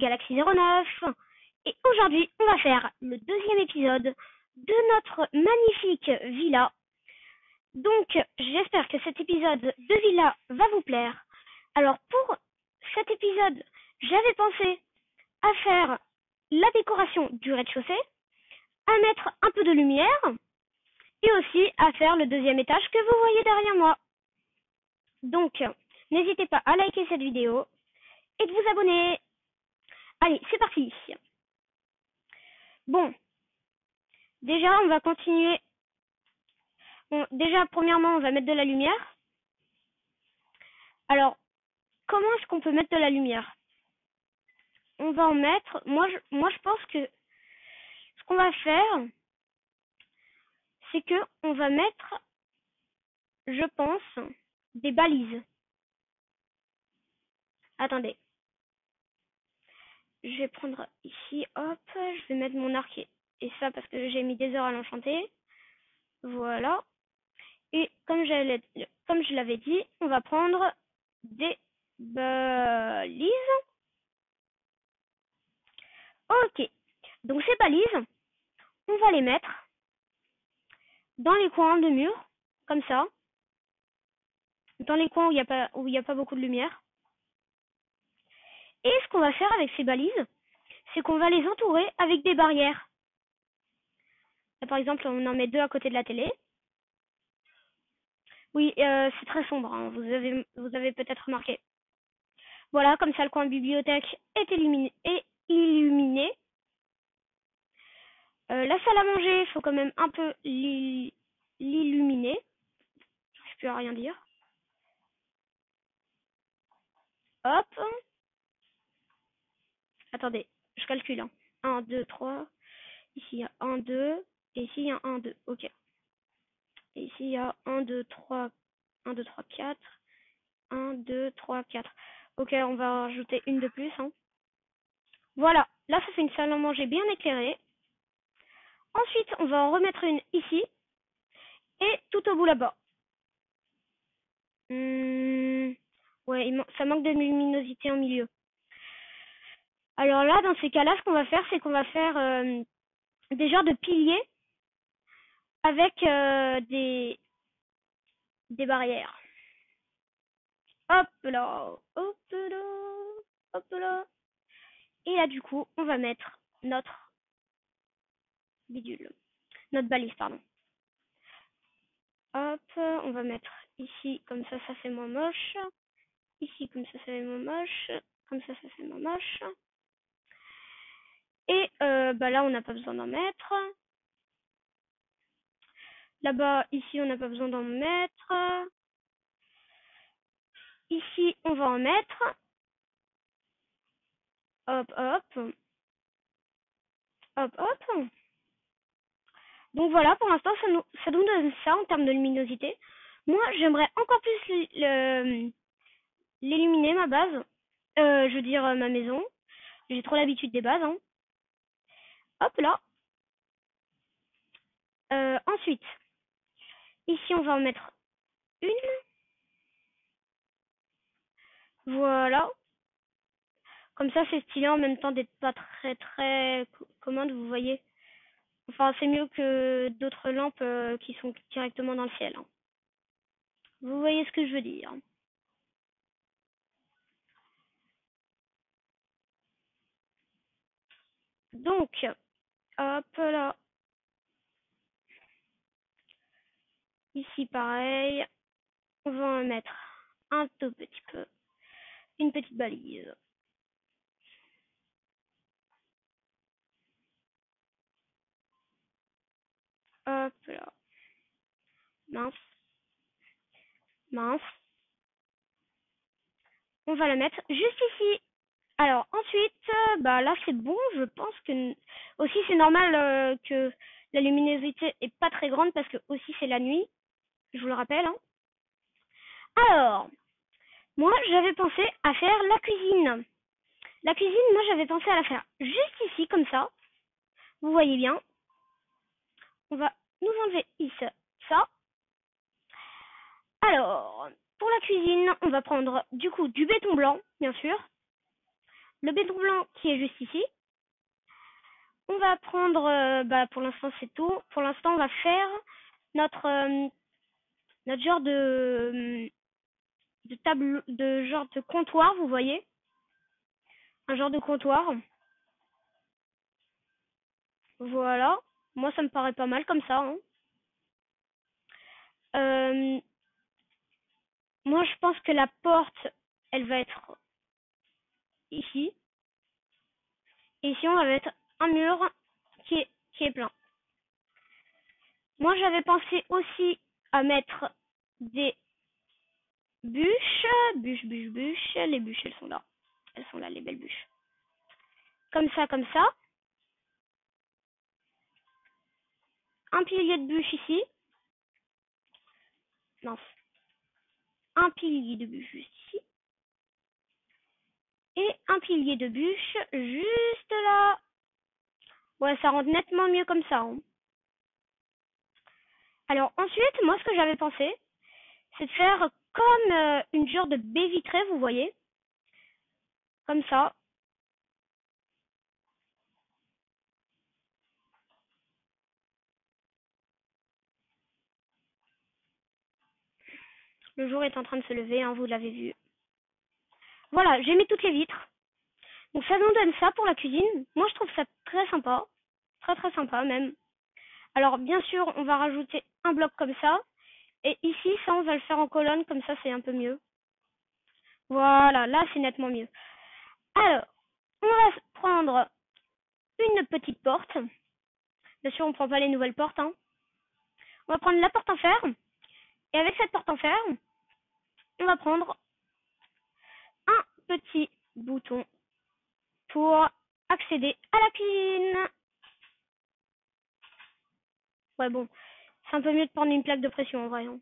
Galaxy 09 et aujourd'hui on va faire le deuxième épisode de notre magnifique villa. Donc j'espère que cet épisode de villa va vous plaire. Alors pour cet épisode, j'avais pensé à faire la décoration du rez-de-chaussée, à mettre un peu de lumière et aussi à faire le deuxième étage que vous voyez derrière moi. Donc n'hésitez pas à liker cette vidéo et de vous abonner. Allez, c'est parti. Bon, déjà on va continuer. Déjà premièrement on va mettre de la lumière. Alors, comment est-ce qu'on peut mettre de la lumière? On va en mettre, moi je pense que ce qu'on va faire, c'est que on va mettre, je pense, des balises. Attendez. Je vais prendre ici, hop, je vais mettre mon arc et ça parce que j'ai mis des heures à l'enchanter. Voilà. Et comme je l'avais dit, on va prendre des balises. Ok. Donc ces balises, on va les mettre dans les coins de mur, comme ça. Dans les coins où il y a pas beaucoup de lumière. Et ce qu'on va faire avec ces balises, c'est qu'on va les entourer avec des barrières. Là, par exemple, on en met 2 à côté de la télé. Oui, c'est très sombre, hein, vous avez peut-être remarqué. Voilà, comme ça le coin bibliothèque est illuminé. La salle à manger, il faut quand même un peu l'illuminer. Je peux rien dire. Hop. Attendez, je calcule. 1, 2, 3. Ici, il y a 1, 2. Et ici, il y a 1, 2. Ok. Et ici, il y a 1, 2, 3. 1, 2, 3, 4. 1, 2, 3, 4. Ok, on va rajouter une de plus. Hein. Voilà. Là, ça fait une salle à manger bien éclairée. Ensuite, on va en remettre une ici. Et tout au bout là-bas. Ouais, ça manque de luminosité en milieu. Alors là, dans ces cas-là, ce qu'on va faire, c'est qu'on va faire des genres de piliers avec des barrières. Hop là, hop là, hop là. Et là, du coup, on va mettre notre bidule. Notre balise, pardon. Hop, on va mettre ici, comme ça fait moins moche. Ici, comme ça fait moins moche. Comme ça fait moins moche. Et là, on n'a pas besoin d'en mettre. Là-bas, ici, on n'a pas besoin d'en mettre. Ici, on va en mettre. Hop, hop. Hop, hop. Donc voilà, pour l'instant, ça nous donne ça en termes de luminosité. Moi, j'aimerais encore plus l'illuminer, ma base. Je veux dire, ma maison. J'ai trop l'habitude des bases. Hein. Hop là. Ensuite, ici, on va en mettre une. Voilà. Comme ça, c'est stylé en même temps d'être pas très très commode, vous voyez. Enfin, c'est mieux que d'autres lampes qui sont directement dans le ciel. Hein. Vous voyez ce que je veux dire. Donc, hop là. Ici, pareil. On va en mettre un tout petit peu. Une petite balise. Hop là. Mince. Mince. On va la mettre juste ici. Alors ensuite, là c'est bon. Je pense que aussi c'est normal que la luminosité est pas très grande parce que aussi c'est la nuit. Je vous le rappelle. Hein. Alors, moi j'avais pensé à faire la cuisine. La cuisine, moi j'avais pensé à la faire juste ici comme ça. Vous voyez bien. On va nous enlever ici ça. Alors, pour la cuisine, on va prendre du coup du béton blanc, bien sûr. le béton blanc qui est juste ici. On va prendre, pour l'instant c'est tout. Pour l'instant on va faire notre genre de table, de genre de comptoir, vous voyez, un genre de comptoir. Voilà, moi ça me paraît pas mal comme ça, hein. Moi je pense que la porte, elle va être ici. Et ici on va mettre un mur qui est plein. Moi j'avais pensé aussi à mettre des bûches, bûches. Les bûches elles sont là. Elles sont là les belles bûches. Comme ça, comme ça. Un pilier de bûches ici. Non. Un pilier de bûches juste ici. Et un pilier de bûches juste là. Ouais, ça rend nettement mieux comme ça, hein. Alors ensuite, moi ce que j'avais pensé, c'est de faire comme une genre de baie vitrée, vous voyez. Comme ça. Le jour est en train de se lever, hein, vous l'avez vu. Voilà, j'ai mis toutes les vitres. Donc ça nous donne ça pour la cuisine. Moi je trouve ça très sympa. Très très sympa même. Alors bien sûr, on va rajouter un bloc comme ça. Et ici, ça on va le faire en colonne, comme ça c'est un peu mieux. Voilà, là c'est nettement mieux. Alors, on va prendre une petite porte. Bien sûr, on ne prend pas les nouvelles portes, hein. On va prendre la porte en fer. Et avec cette porte en fer, on va prendre un petit bouton pour accéder à la cuisine. Ouais, bon, c'est un peu mieux de prendre une plaque de pression en vrai, hein.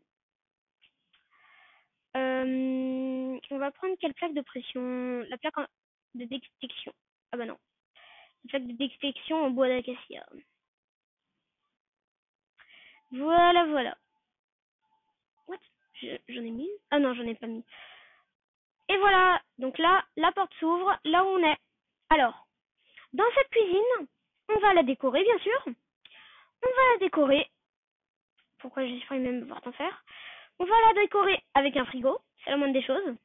On va prendre quelle plaque de pression? La plaque de détection. Ah bah non. La plaque de détection en bois d'acacia. Voilà, voilà. What? J'en ai mis? Ah non, j'en ai pas mis. Et voilà. Donc là, la porte s'ouvre là où on est. Alors, dans cette cuisine, on va la décorer, bien sûr. On va la décorer. Pourquoi j'ai failli même porte en fer? On va la décorer avec un frigo. C'est la moindre des choses.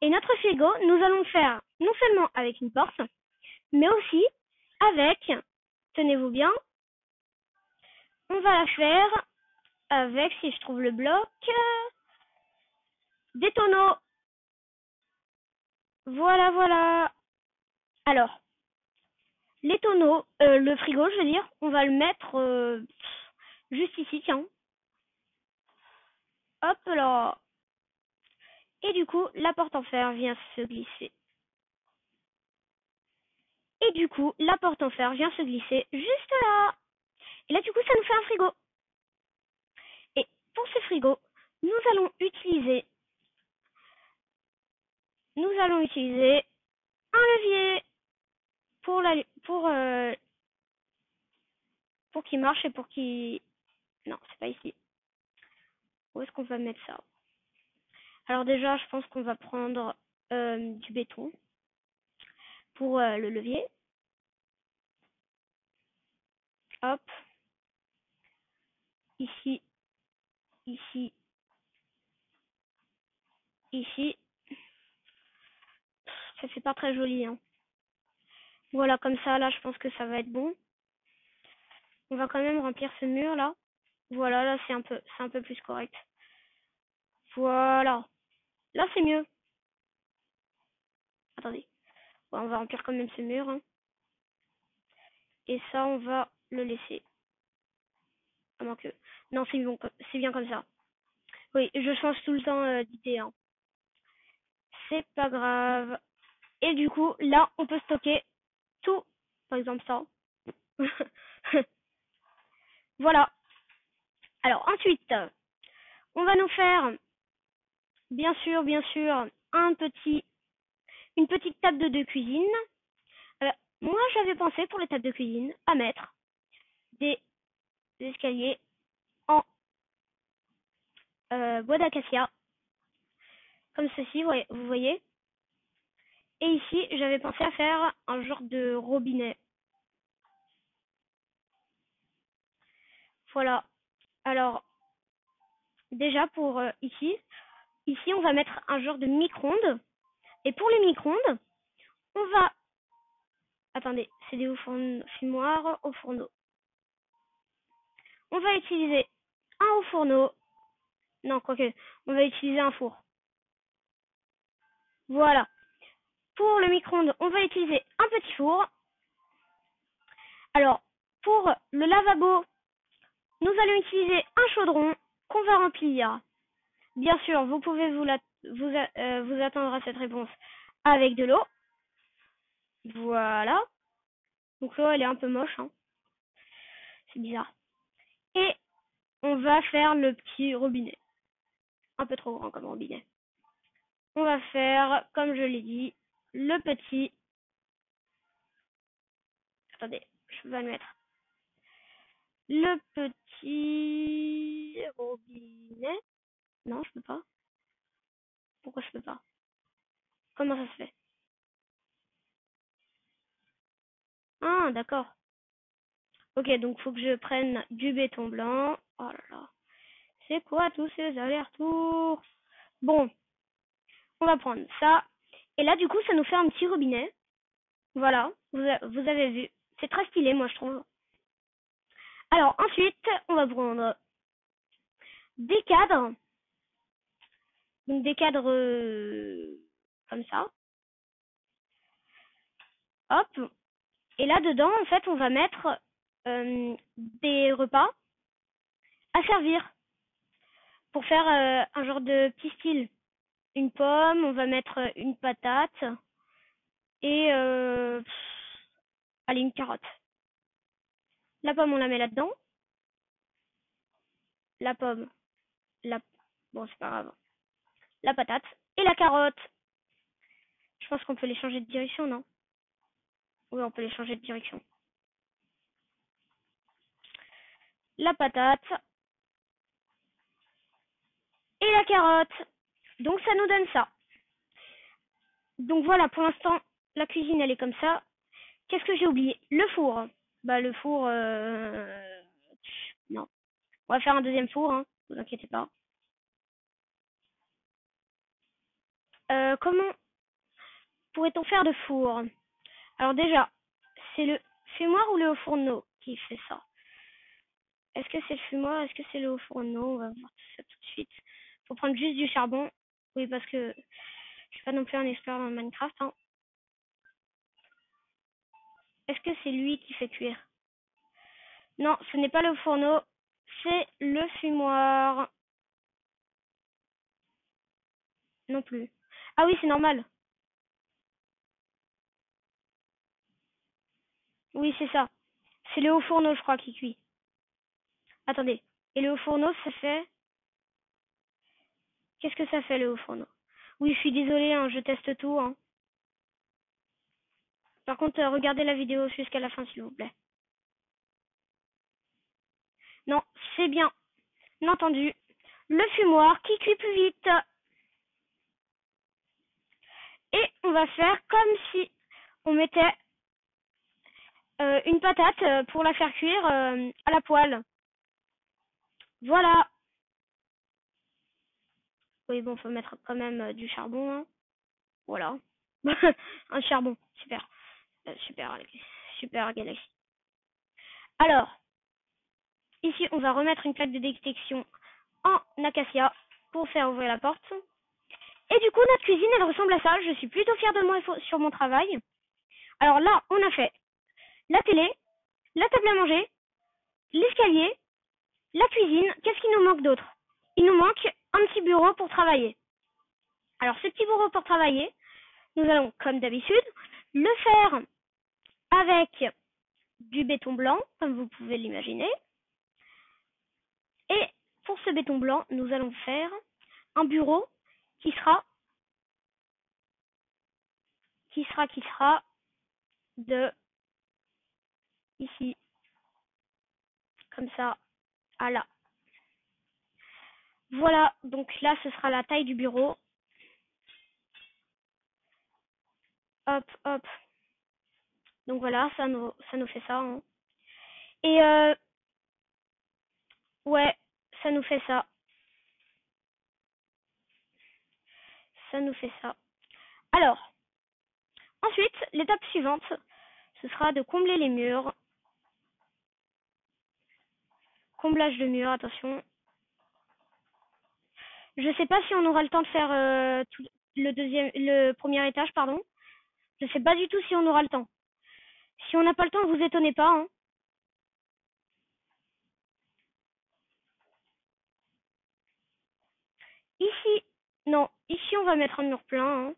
Et notre frigo, nous allons le faire non seulement avec une porte, mais aussi avec, tenez-vous bien, on va la faire avec, si je trouve le bloc, des tonneaux. Voilà, voilà. Alors, les tonneaux, le frigo, je veux dire, on va le mettre juste ici, tiens. Hop là. Et du coup, la porte en fer vient se glisser. Et du coup, la porte en fer vient se glisser juste là. Et là, du coup, ça nous fait un frigo. Et pour ce frigo, nous allons utiliser un levier pour pour qu'il marche et pour qu'il... Non, c'est pas ici. Où est-ce qu'on va mettre ça? Alors déjà, je pense qu'on va prendre du béton pour le levier. Hop. Ici, ici, ici. Ça fait pas très joli, hein. Voilà, comme ça, là, je pense que ça va être bon. On va quand même remplir ce mur là. Voilà, là c'est un peu plus correct. Voilà. Là c'est mieux. Attendez. Ouais, on va remplir quand même ce mur, hein. Et ça, on va le laisser. À moins que... Non, c'est bon, c'est bien comme ça. Oui, je change tout le temps d'idée, hein. C'est pas grave. Et du coup, là, on peut stocker tout. Par exemple ça. Voilà. Alors ensuite, on va nous faire, bien sûr, une petite table de cuisine. Moi, j'avais pensé pour les tables de cuisine à mettre des escaliers en bois d'acacia, comme ceci, vous voyez. Et ici, j'avais pensé à faire un genre de robinet. Voilà. Alors, déjà pour ici, on va mettre un genre de micro-ondes. Et pour les micro-ondes, on va... Attendez, c'est des fumoirs au fourneau. On va utiliser un haut fourneau. Non, quoique, on va utiliser un four. Voilà. Pour le micro-ondes, on va utiliser un petit four. Alors, pour le lavabo, nous allons utiliser un chaudron qu'on va remplir. Bien sûr, vous pouvez vous attendre à cette réponse avec de l'eau. Voilà. Donc l'eau, elle est un peu moche, hein. C'est bizarre. Et on va faire le petit robinet. Un peu trop grand comme robinet. On va faire, comme je l'ai dit, le petit... Attendez, je vais le mettre. Le petit robinet. Non, je peux pas. Pourquoi je peux pas? Comment ça se fait? Ah, d'accord. Ok, donc faut que je prenne du béton blanc. Oh là là. C'est quoi tous ces allers-retours? Bon, on va prendre ça. Et là, du coup, ça nous fait un petit robinet. Voilà, vous avez vu. C'est très stylé, moi, je trouve. Alors, ensuite, on va prendre des cadres. Donc, des cadres comme ça. Hop. Et là, dedans, en fait, on va mettre des repas à servir pour faire un genre de petit style. Une pomme, on va mettre une patate et allez, une carotte. La pomme, on la met là-dedans. La pomme, la... bon, c'est pas grave. La patate et la carotte. Je pense qu'on peut les changer de direction, non? Oui, on peut les changer de direction. La patate et la carotte. Donc ça nous donne ça. Donc voilà, pour l'instant, la cuisine, elle est comme ça. Qu'est-ce que j'ai oublié? Le four. Bah le four, non. On va faire un deuxième four, hein. Vous inquiétez pas. Comment pourrait-on faire de four? Alors déjà, c'est le fumoir ou le haut fourneau qui fait ça? Est-ce que c'est le fumoir? Est-ce que c'est le haut fourneau? On va voir ça tout de suite. Faut prendre juste du charbon. Oui, parce que je suis pas non plus un expert dans Minecraft, hein. Est-ce que c'est lui qui fait cuire? Non, ce n'est pas le fourneau, c'est le fumoir. Non plus. Ah oui, c'est normal. Oui, c'est ça. C'est le haut fourneau, je crois, qui cuit. Attendez. Et le haut fourneau, ça fait... Qu'est-ce que ça fait, le haut fourneau? Oui, je suis désolée, hein, je teste tout, hein. Par contre, regardez la vidéo jusqu'à la fin, s'il vous plaît. Non, c'est bien entendu le fumoir qui cuit plus vite. Et on va faire comme si on mettait une patate pour la faire cuire à la poêle. Voilà. Oui, bon, faut mettre quand même du charbon, hein. Voilà. Un charbon. Super. Super, super Galaxy. Alors, ici, on va remettre une plaque de détection en acacia pour faire ouvrir la porte. Et du coup, notre cuisine, elle ressemble à ça. Je suis plutôt fière de moi sur mon travail. Alors là, on a fait la télé, la table à manger, l'escalier, la cuisine. Qu'est-ce qu'il nous manque d'autre? Il nous manque un petit bureau pour travailler. Alors, ce petit bureau pour travailler, nous allons, comme d'habitude, le faire avec du béton blanc, comme vous pouvez l'imaginer. Et pour ce béton blanc, nous allons faire un bureau qui sera de ici, comme ça, à là. Voilà, donc là, ce sera la taille du bureau. hop, hop. Donc voilà, ça nous fait ça, hein. Et ouais, ça nous fait ça. Ça nous fait ça. Alors, ensuite, l'étape suivante, ce sera de combler les murs. Comblage de murs, attention. Je sais pas si on aura le temps de faire le premier étage, pardon. Je sais pas du tout si on aura le temps. Si on n'a pas le temps, vous étonnez pas, hein. Ici, non, ici on va mettre un mur plein, hein.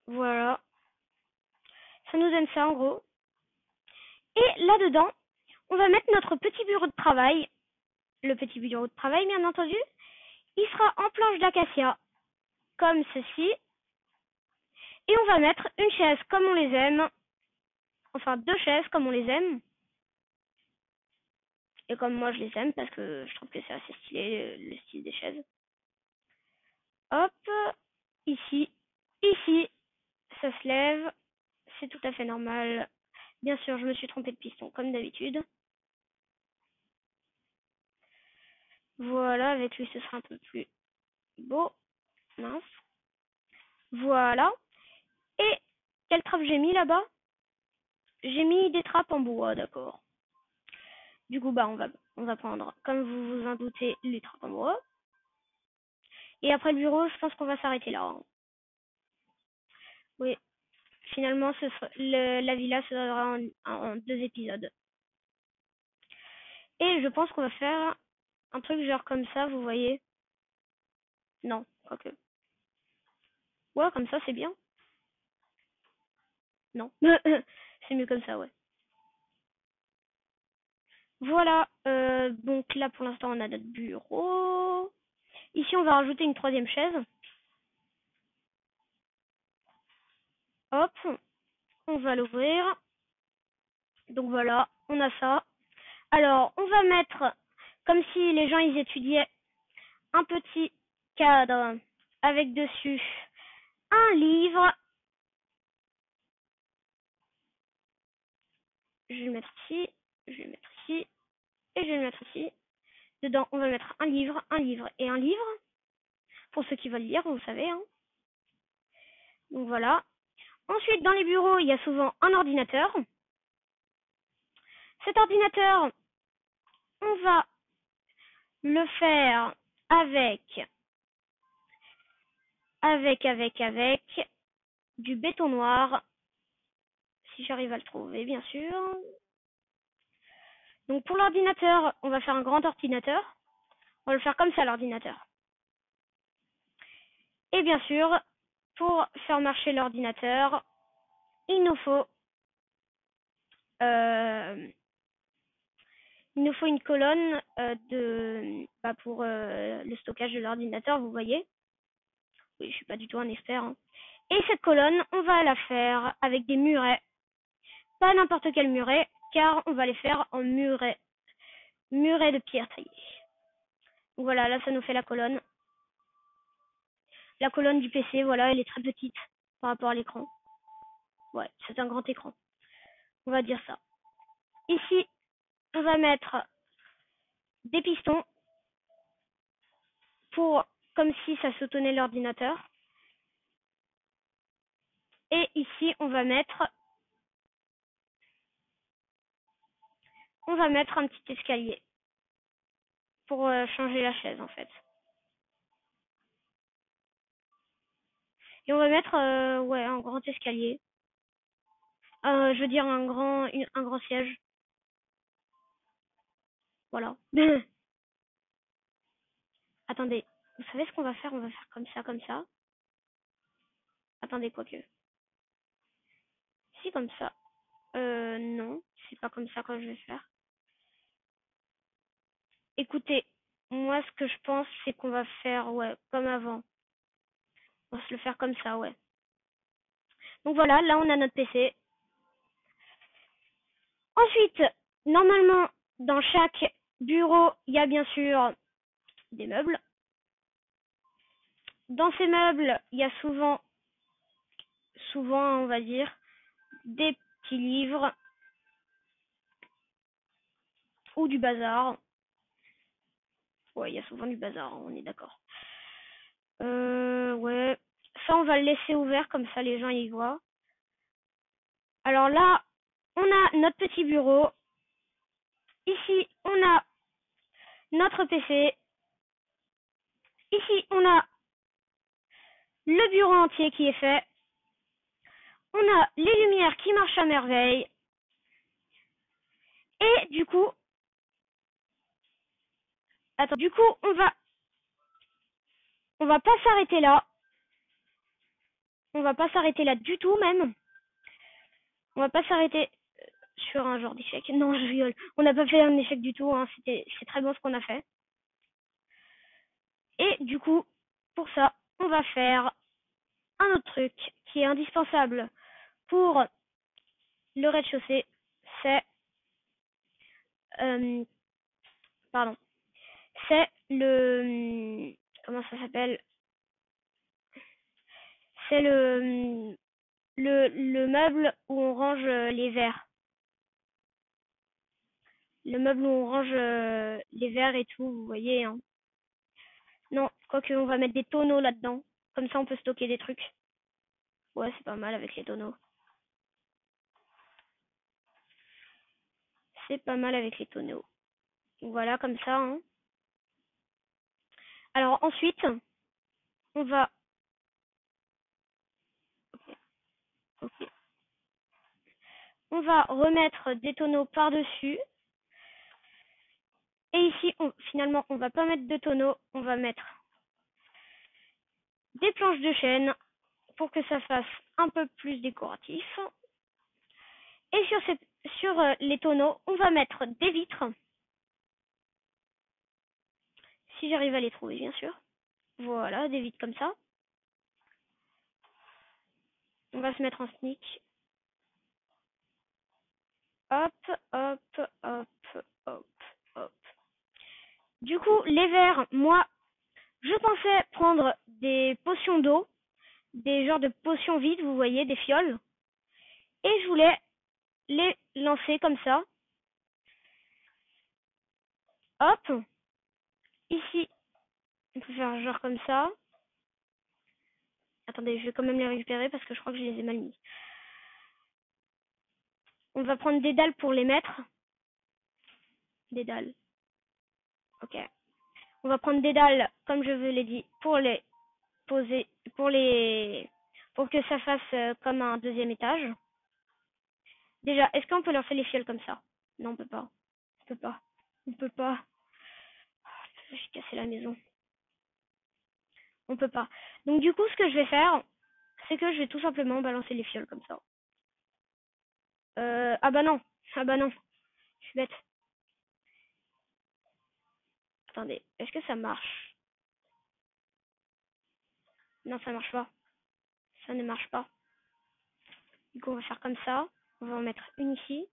Voilà. Ça nous donne ça en gros. Et là-dedans, on va mettre notre petit bureau de travail. Le petit bureau de travail, bien entendu. Il sera en planche d'acacia, comme ceci. Et on va mettre une chaise comme on les aime. Enfin, deux chaises comme on les aime. Et comme moi je les aime, parce que je trouve que c'est assez stylé, le style des chaises. Hop, ici, ici, ça se lève. C'est tout à fait normal. Bien sûr, je me suis trompée de piston, comme d'habitude. Voilà, avec lui, ce sera un peu plus beau. Mince. Voilà. Et quelle trappe j'ai mis là-bas? J'ai mis des trappes en bois, d'accord. Du coup, bah, on va prendre, comme vous vous en doutez, les trappes en bois. Et après le bureau, je pense qu'on va s'arrêter là, hein. Oui, finalement, la villa se donnera en deux épisodes. Et je pense qu'on va faire un truc genre comme ça, vous voyez. Non, quoique. Ouais, comme ça, c'est bien. Non. C'est mieux comme ça, ouais. Voilà. Donc là, pour l'instant, on a notre bureau. Ici, on va rajouter une troisième chaise. Hop. On va l'ouvrir. Donc voilà, on a ça. Alors, on va mettre, comme si les gens, ils étudiaient, un petit cadre avec dessus un livre. Je vais le mettre ici. Je vais le mettre ici. Et je vais le mettre ici. Dedans, on va mettre un livre et un livre. Pour ceux qui veulent lire, vous savez, hein. Donc voilà. Ensuite, dans les bureaux, il y a souvent un ordinateur. Cet ordinateur, on va le faire avec du béton noir. Si j'arrive à le trouver, bien sûr. Donc pour l'ordinateur, on va faire un grand ordinateur. On va le faire comme ça, l'ordinateur. Et bien sûr, pour faire marcher l'ordinateur, il nous faut une colonne pour le stockage de l'ordinateur, vous voyez. Oui, je suis pas du tout un expert, hein. Et cette colonne, on va la faire avec des murets. Pas n'importe quel muret, car on va les faire en murets de pierre taillée. Donc voilà, là ça nous fait la colonne. La colonne du PC, voilà, elle est très petite par rapport à l'écran. Ouais, c'est un grand écran. On va dire ça. Ici, on va mettre des pistons pour, comme si ça soutenait l'ordinateur. Et ici, on va mettre un petit escalier pour changer la chaise en fait. Et on va mettre un grand escalier. Je veux dire un grand siège. Voilà. Attendez, vous savez ce qu'on va faire? On va faire comme ça, comme ça. Attendez, quoique. Si, comme ça. Non, c'est pas comme ça que je vais faire. Écoutez, moi, ce que je pense, c'est qu'on va faire, ouais, comme avant. On va se le faire comme ça, ouais. Donc voilà, là, on a notre PC. Ensuite, normalement, dans chaque bureau, il y a bien sûr des meubles. Dans ces meubles, il y a souvent souvent, on va dire, des petits livres ou du bazar. Ouais, il y a souvent du bazar, on est d'accord. Ouais. Ça, on va le laisser ouvert, comme ça les gens y voient. Alors là, on a notre petit bureau. Ici, on a notre PC. Ici, on a le bureau entier qui est fait. On a les lumières qui marchent à merveille. Et du coup, attends, du coup, on va pas s'arrêter là. On va pas s'arrêter là du tout, même. On va pas s'arrêter sur un genre d'échec. Non, je rigole. On n'a pas fait un échec du tout, hein. C'est très bon ce qu'on a fait. Et du coup, pour ça, on va faire un autre truc qui est indispensable pour le rez-de-chaussée. C'est, pardon, c'est comment ça s'appelle? C'est le meuble où on range les verres. Le meuble où on range les verres et tout, vous voyez, hein. Non, quoique on va mettre des tonneaux là-dedans. Comme ça, on peut stocker des trucs. Ouais, c'est pas mal avec les tonneaux. C'est pas mal avec les tonneaux. Voilà, comme ça, hein. Alors ensuite, on va... Ok. On va remettre des tonneaux par-dessus. Et ici, finalement, on va pas mettre de tonneaux. On va mettre des planches de chêne pour que ça fasse un peu plus décoratif. Et sur les tonneaux, on va mettre des vitres. Si j'arrive à les trouver, bien sûr. Voilà, des vitres comme ça. On va se mettre en sneak. Hop, hop, hop, hop, hop. Du coup, les verres, moi, je pensais prendre des potions d'eau, des genres de potions vides, vous voyez, des fioles. Et je voulais les lancer comme ça. Hop. Ici, on peut faire genre comme ça. Attendez, je vais quand même les récupérer parce que je crois que je les ai mal mis. On va prendre des dalles pour les mettre. Des dalles. Ok. On va prendre des dalles, comme je vous l'ai dit, pour les poser, pour que ça fasse comme un deuxième étage. Déjà, est-ce qu'on peut lancer les fioles comme ça? Non, on peut pas. On peut pas. On peut pas. J'ai cassé la maison. On peut pas. Donc du coup, ce que je vais faire, c'est que je vais tout simplement balancer les fioles comme ça. Ah bah non. Ah bah non. Je suis bête. Attendez, est-ce que ça marche? Non, ça marche pas. Ça ne marche pas. Du coup, on va faire comme ça. On va en mettre une ici,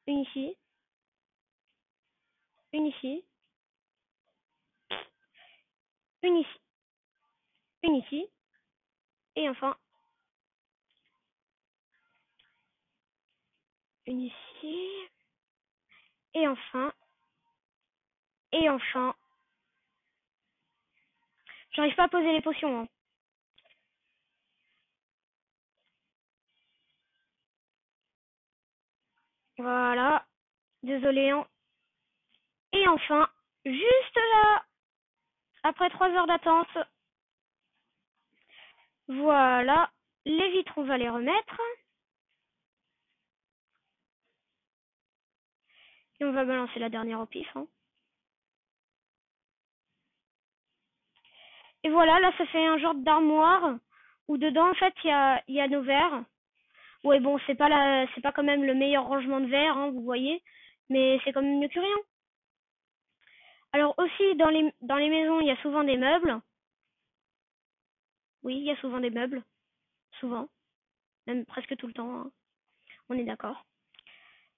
une ici, une ici, une ici, une ici, et enfin une ici, et enfin, et enfin. J'arrive pas à poser les potions, hein. Voilà. Désolé, hein. Et enfin, juste là, après 3 heures d'attente, voilà. Les vitres, on va les remettre. Et on va balancer la dernière au pif, hein. Et voilà, là, ça fait un genre d'armoire où dedans, en fait, il y a nos verres. Ouais, bon, c'est pas quand même le meilleur rangement de verres, hein, vous voyez, mais c'est quand même mieux que rien. Alors aussi, dans les maisons, il y a souvent des meubles. Oui, il y a souvent des meubles. Souvent. Même presque tout le temps, hein. On est d'accord.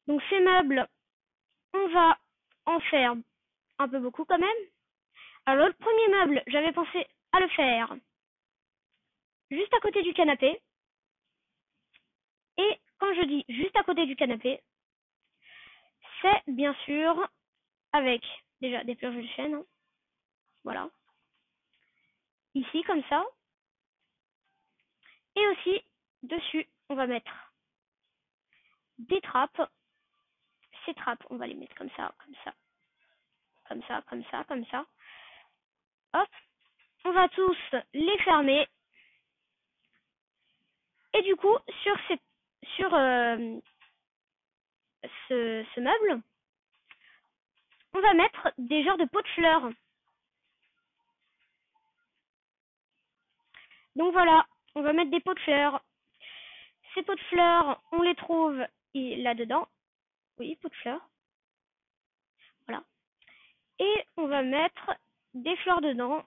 Donc ces meubles, on va en faire un peu beaucoup quand même. Alors le premier meuble, j'avais pensé à le faire juste à côté du canapé. comme je dis, juste à côté du canapé, c'est bien sûr avec déjà des planches de chêne, hein. Voilà. Ici, comme ça. Et aussi, dessus, on va mettre des trappes. Ces trappes, on va les mettre comme ça, comme ça, comme ça, comme ça, comme ça. Hop. On va tous les fermer. Et du coup, sur ce meuble, on va mettre des genres de pots de fleurs. Donc voilà, on va mettre des pots de fleurs. Ces pots de fleurs, on les trouve là-dedans. Oui, pots de fleurs. Voilà. Et on va mettre des fleurs dedans.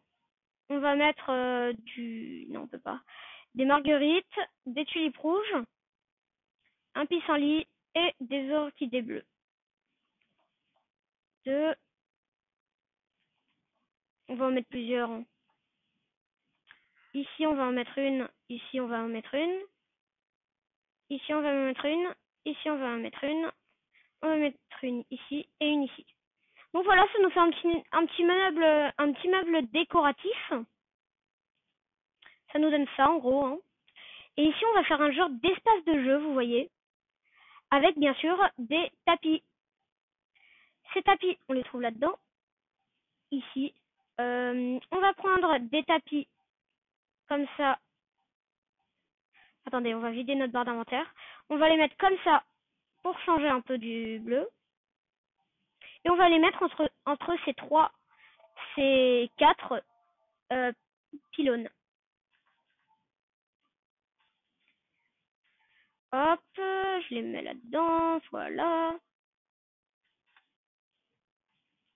On va mettre non, on peut pas. Des marguerites, des tulipes rouges, un pissenlit et des orchidées bleues. On va en mettre plusieurs. Ici, on va en mettre une. Ici, on va en mettre une. Ici, on va en mettre une. Ici, on va en mettre une. On va mettre une ici et une ici. Donc voilà, ça nous fait un petit meuble décoratif. Ça nous donne ça en gros, hein. Et ici, on va faire un genre d'espace de jeu, vous voyez, avec bien sûr des tapis. Ces tapis, on les trouve là-dedans, ici. On va prendre des tapis comme ça. Attendez, on va vider notre barre d'inventaire. On va les mettre comme ça pour changer un peu du bleu. Et on va les mettre entre ces quatre pylônes. Hop, je les mets là-dedans, voilà.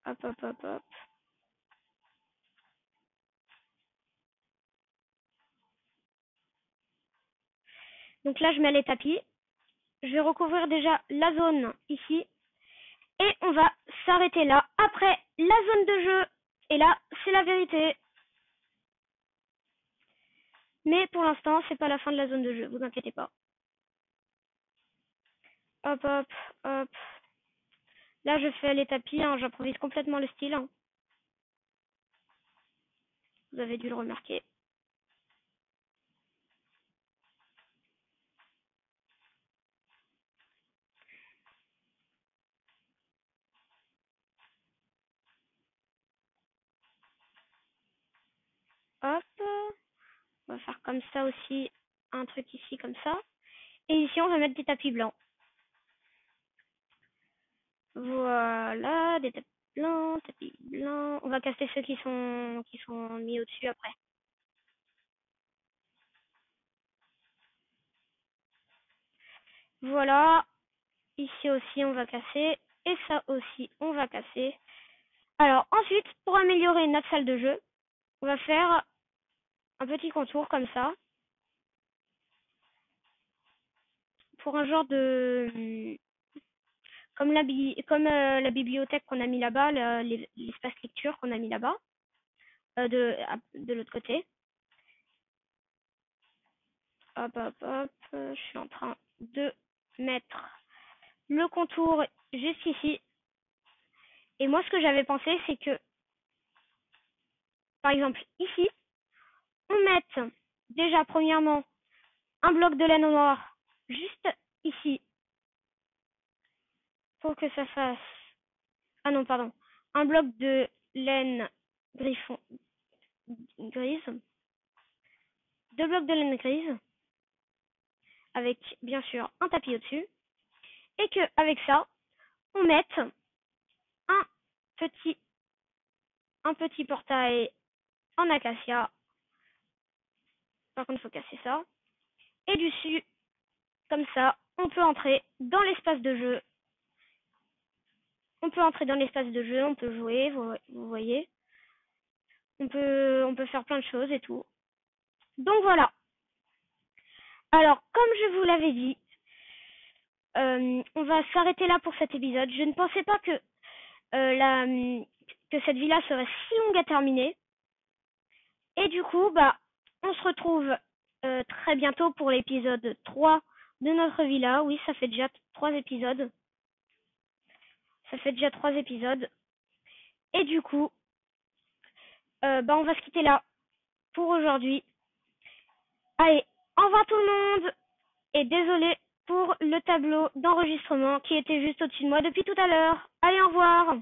Hop, hop, hop, hop. Donc là, je mets les tapis. Je vais recouvrir déjà la zone ici. Et on va s'arrêter là. Après, la zone de jeu. Et là, c'est la vérité. Mais pour l'instant, c'est pas la fin de la zone de jeu, vous inquiétez pas. Hop, hop, hop. Là, je fais les tapis, hein, j'improvise complètement le style, hein. Vous avez dû le remarquer. Hop. On va faire comme ça aussi, un truc ici comme ça. Et ici, on va mettre des tapis blancs. Voilà, des tapis blancs, tapis blancs. On va casser ceux qui sont mis au-dessus après. Voilà. Ici aussi, on va casser. Et ça aussi, on va casser. Alors, ensuite, pour améliorer notre salle de jeu, on va faire un petit contour comme ça. Pour un genre de... Comme la bibliothèque qu'on a mis là-bas, l'espace lecture qu'on a mis là-bas, de l'autre côté. Hop, hop, hop. Je suis en train de mettre le contour juste ici. Et moi, ce que j'avais pensé, c'est que, par exemple, ici, on mette déjà, premièrement, un bloc de laine noire juste ici. Pour que ça fasse... Ah non, pardon. Un bloc de laine grise. 2 blocs de laine grise. Avec, bien sûr, un tapis au-dessus. Et que avec ça, on mette un petit portail en acacia. Par contre, il faut casser ça. Et dessus, comme ça, on peut entrer dans l'espace de jeu. On peut jouer, vous voyez. On peut faire plein de choses et tout. Donc voilà. Alors, comme je vous l'avais dit, on va s'arrêter là pour cet épisode. Je ne pensais pas que cette villa serait si longue à terminer. Et du coup, on se retrouve très bientôt pour l'épisode 3 de notre villa. Oui, ça fait déjà 3 épisodes. Ça fait déjà 3 épisodes. Et du coup, on va se quitter là pour aujourd'hui. Allez, au revoir tout le monde. Et désolé pour le tableau d'enregistrement qui était juste au-dessus de moi depuis tout à l'heure. Allez, au revoir.